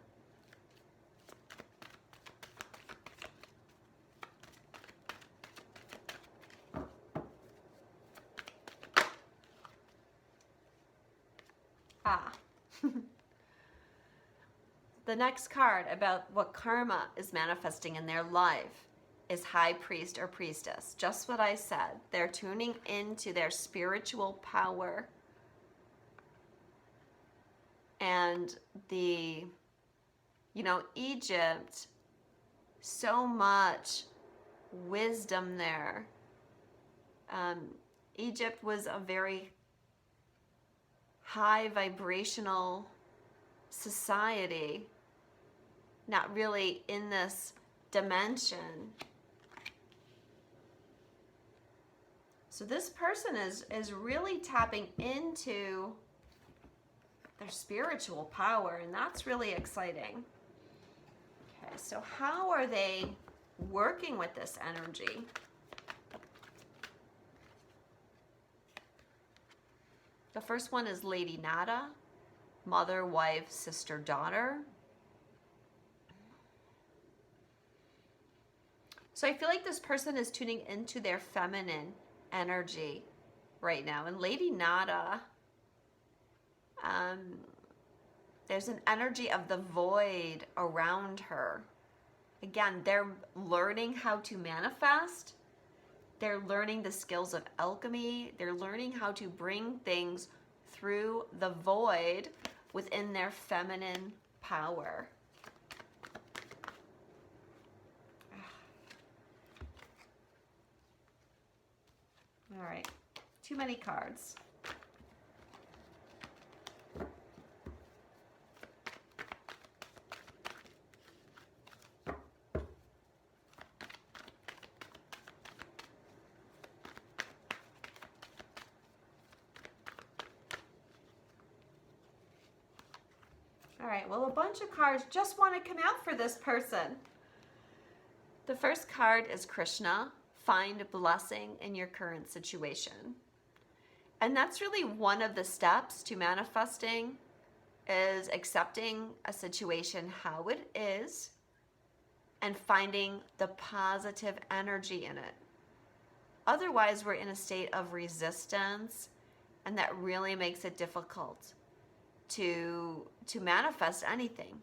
The next card about what karma is manifesting in their life is High Priest or Priestess. Just what I said. They're tuning into their spiritual power. And Egypt, so much wisdom there. Egypt was a very high vibrational society, not really in this dimension. So this person is really tapping into their spiritual power, and that's really exciting. Okay, so how are they working with this energy? The first one is Lady Nada, mother, wife, sister, daughter. So I feel like this person is tuning into their feminine energy right now. And Lady Nada, there's an energy of the void around her. Again, they're learning how to manifest. They're learning the skills of alchemy. They're learning how to bring things through the void within their feminine power. All right, too many cards. All right, well, a bunch of cards just want to come out for this person. The first card is Krishna. Find blessing in your current situation. And that's really one of the steps to manifesting, is accepting a situation how it is and finding the positive energy in it. Otherwise, we're in a state of resistance, and that really makes it difficult to manifest anything,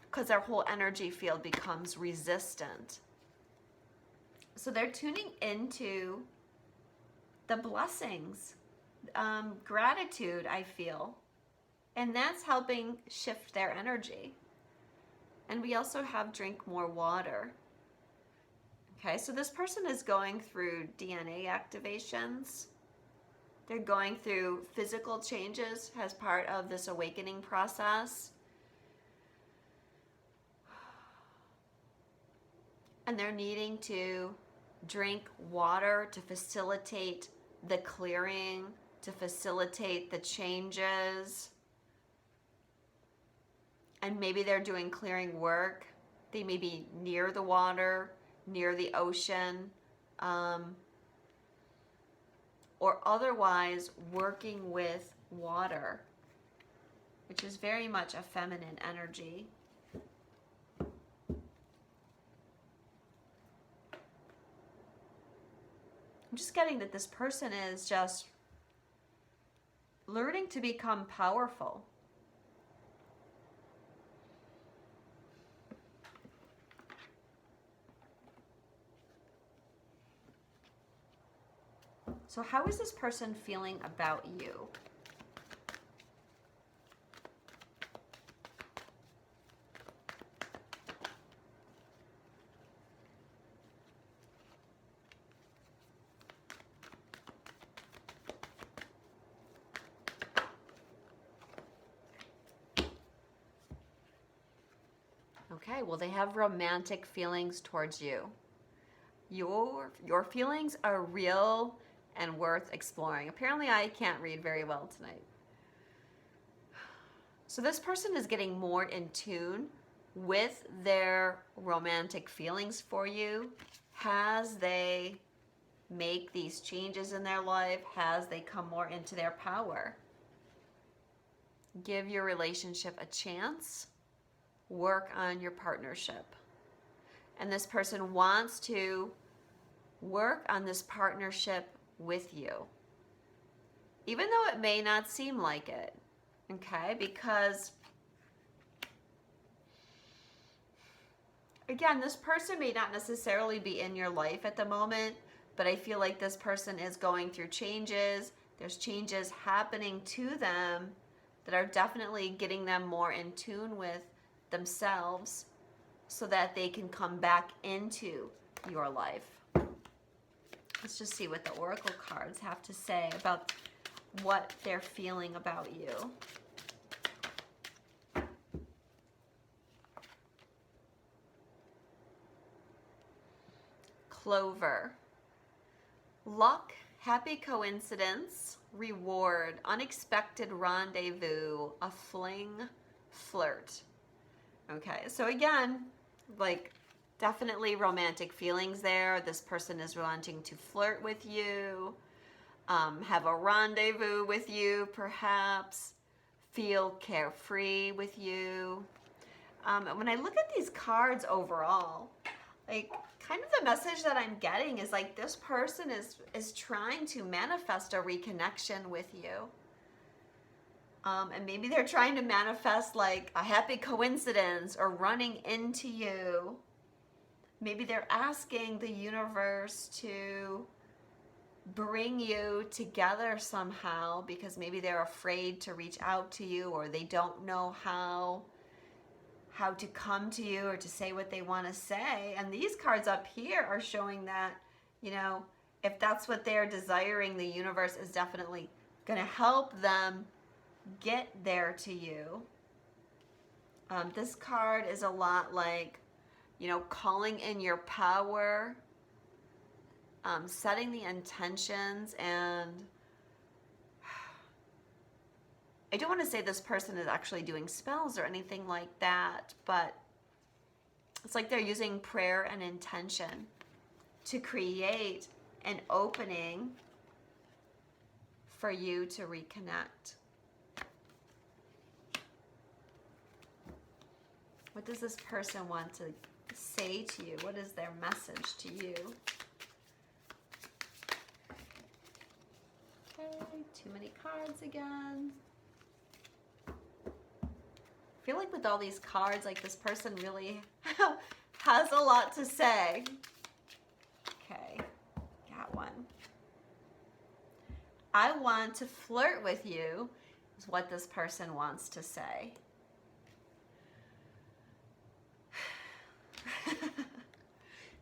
because our whole energy field becomes resistant. So they're tuning into the blessings, gratitude, I feel, and that's helping shift their energy. And we also have drink more water. Okay, so this person is going through DNA activations. They're going through physical changes as part of this awakening process. And they're needing to drink water to facilitate the clearing, to facilitate the changes. And maybe they're doing clearing work. They may be near the water, near the ocean, or otherwise working with water, which is very much a feminine energy. I'm just getting that this person is just learning to become powerful. So how is this person feeling about you? Okay, well, they have romantic feelings towards you. Your feelings are real and worth exploring. Apparently, I can't read very well tonight. So this person is getting more in tune with their romantic feelings for you as they make these changes in their life, as they come more into their power. Give your relationship a chance. Work on your partnership. And this person wants to work on this partnership with you, even though it may not seem like it, okay? Because, again, this person may not necessarily be in your life at the moment, but I feel like this person is going through changes. There's changes happening to them that are definitely getting them more in tune with themselves so that they can come back into your life. Let's just see what the Oracle cards have to say about what they're feeling about you. Clover. Luck, happy coincidence, reward, unexpected rendezvous, a fling, flirt. Okay, so again, like, definitely romantic feelings there. This person is wanting to flirt with you, have a rendezvous with you, perhaps, feel carefree with you. When I look at these cards overall, like, kind of the message that I'm getting is like this person is trying to manifest a reconnection with you. And maybe they're trying to manifest like a happy coincidence or running into you. Maybe they're asking the universe to bring you together somehow because maybe they're afraid to reach out to you, or they don't know how to come to you or to say what they want to say. And these cards up here are showing that, you know, if that's what they're desiring, the universe is definitely going to help them get there to you. This card is a lot like, you know, calling in your power, setting the intentions, and I don't want to say this person is actually doing spells or anything like that, but it's like they're using prayer and intention to create an opening for you to reconnect. What does this person want to say to you? What is their message to you? Okay, too many cards again. I feel like with all these cards, like this person really has a lot to say. Okay, got one. I want to flirt with you is what this person wants to say.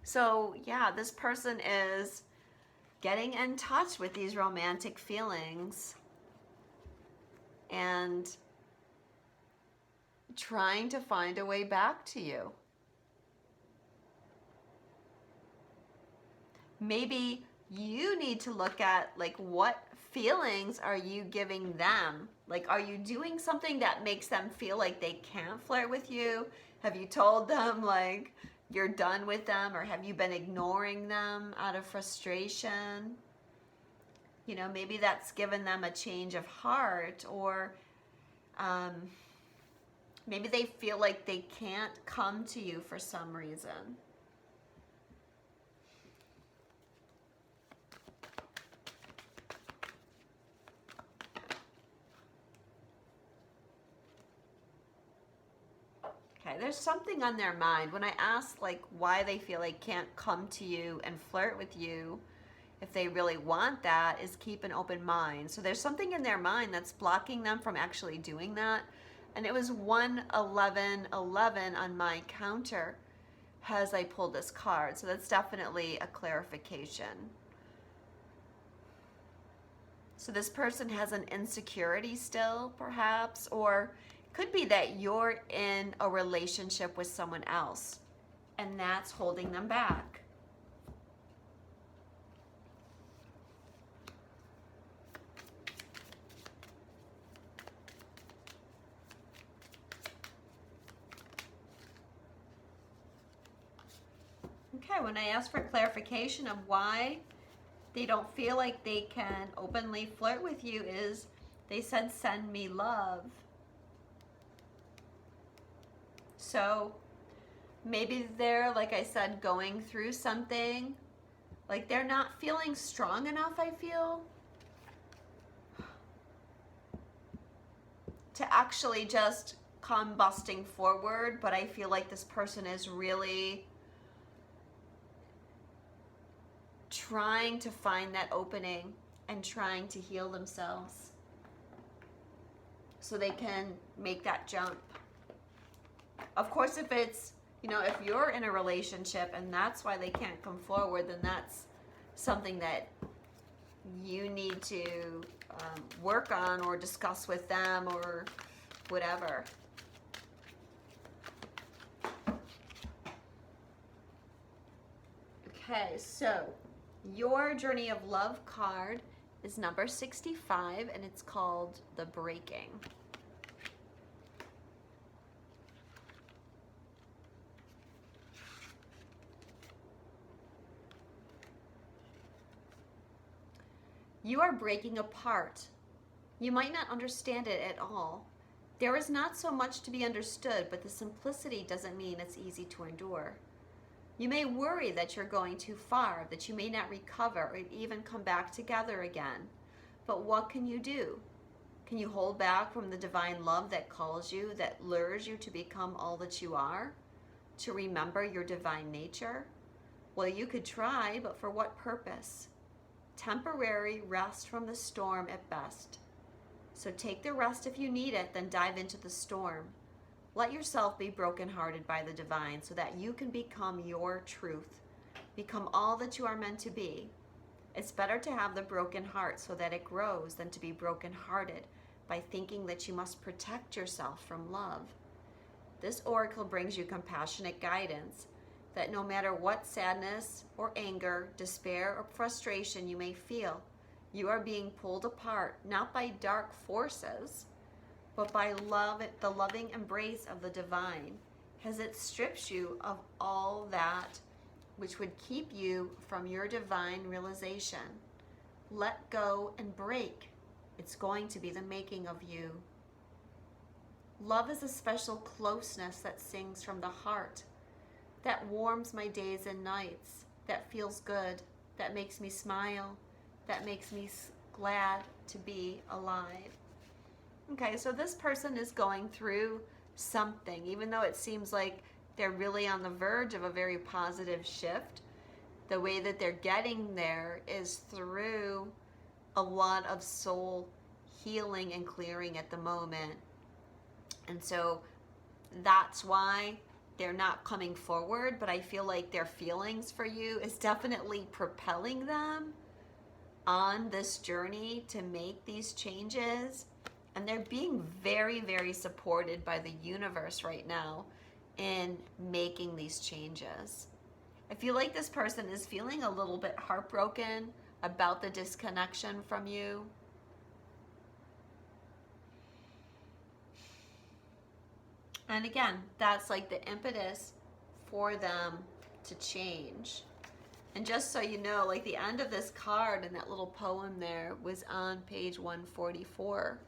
So yeah, this person is getting in touch with these romantic feelings and trying to find a way back to you. Maybe you need to look at like what feelings are you giving them? Like, are you doing something that makes them feel like they can't flirt with you? Have you told them like you're done with them, or have you been ignoring them out of frustration? You know, maybe that's given them a change of heart, or maybe they feel like they can't come to you for some reason. Okay, there's something on their mind. When I ask like why they feel like can't come to you and flirt with you, if they really want that, is keep an open mind. So there's something in their mind that's blocking them from actually doing that. And it was 11111 on my counter as I pulled this card. So that's definitely a clarification. So this person has an insecurity still, perhaps, or could be that you're in a relationship with someone else and that's holding them back. Okay, when I ask for clarification of why they don't feel like they can openly flirt with you, is they said, send me love. So maybe they're, like I said, going through something. Like they're not feeling strong enough, I feel, to actually just come busting forward. But I feel like this person is really trying to find that opening and trying to heal themselves so they can make that jump. Of course, if it's, you know, if you're in a relationship and that's why they can't come forward, then that's something that you need to work on or discuss with them or whatever. Okay, so your Journey of Love card is number 65, and it's called The Breaking. You are breaking apart. You might not understand it at all. There is not so much to be understood, but the simplicity doesn't mean it's easy to endure. You may worry that you're going too far, that you may not recover or even come back together again. But what can you do? Can you hold back from the divine love that calls you, that lures you to become all that you are? To remember your divine nature? Well, you could try, but for what purpose? Temporary rest from the storm at best. So take the rest if you need it, then dive into the storm. Let yourself be brokenhearted by the divine so that you can become your truth, become all that you are meant to be. It's better to have the broken heart so that it grows than to be brokenhearted by thinking that you must protect yourself from love. This oracle brings you compassionate guidance that no matter what sadness or anger, despair or frustration you may feel, you are being pulled apart not by dark forces, but by love, the loving embrace of the divine, as it strips you of all that which would keep you from your divine realization. Let go and break. It's going to be the making of you. Love is a special closeness that sings from the heart, that warms my days and nights, that feels good, that makes me smile, that makes me glad to be alive. Okay, so this person is going through something, even though it seems like they're really on the verge of a very positive shift. The way that they're getting there is through a lot of soul healing and clearing at the moment. And so that's why they're not coming forward, but I feel like their feelings for you is definitely propelling them on this journey to make these changes. And they're being very, very supported by the universe right now in making these changes. I feel like this person is feeling a little bit heartbroken about the disconnection from you. And again, that's like the impetus for them to change. And just so you know, like the end of this card and that little poem there was on page 144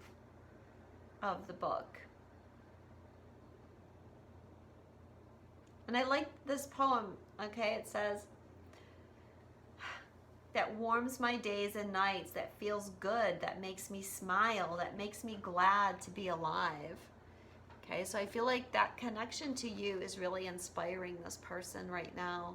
of the book. And I like this poem, okay? It says, that warms my days and nights, that feels good, that makes me smile, that makes me glad to be alive. Okay, so I feel like that connection to you is really inspiring this person right now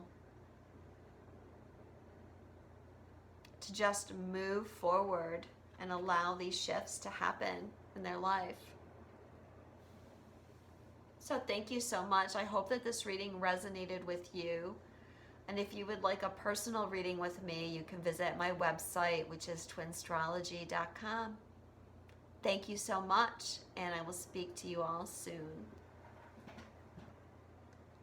to just move forward and allow these shifts to happen in their life. So thank you so much. I hope that this reading resonated with you. And if you would like a personal reading with me, you can visit my website, which is twinstrology.com. Thank you so much, and I will speak to you all soon.